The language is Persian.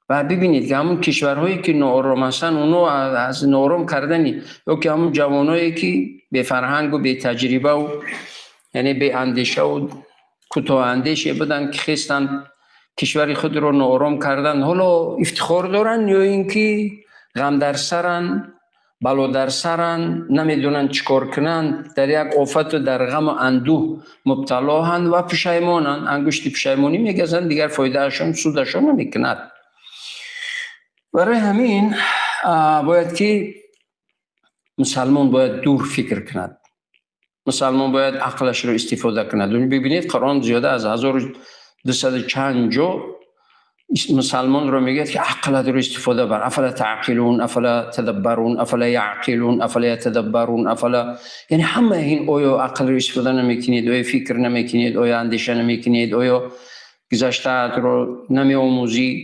و ببینید که همون کشورهایی که ناآرام هستن اونو از ناآرام کردنی، یا که همون جوانایی که به فرهنگ و به تجربه و یعنی به اندیشه و کوتاه اندیشه بودن که خستن کشور خود رو ناآرام کردن، حالا افتخار دارن یا اینکه غم در سرن، بلا در سرن، نمیدونن چیکار کنن، در یک آفت و در غم و اندوه مبتلا هستند و پشیمانند، انگشت پشیمانی میگزند، دیگر فایدهشون سودشون نمیکند. برای همین باید که مسلمان باید دور فکر کند، مسلمان باید عقلش رو استفاده کند. ببینید قرآن زیاده از 1200 چند جا مسلمان رو میگه که عقلت رو استفاده بر. افلا تعقلون، افلا تدبرون، افلا یعقلون، افلا یتدبرون، افلا، یعنی همه این آیا عقل رو استفاده نمیکنید، آیا فکر نمیکنید، آیا اندیشه نمیکنید، آیا گذشته رو نمی آموزی؟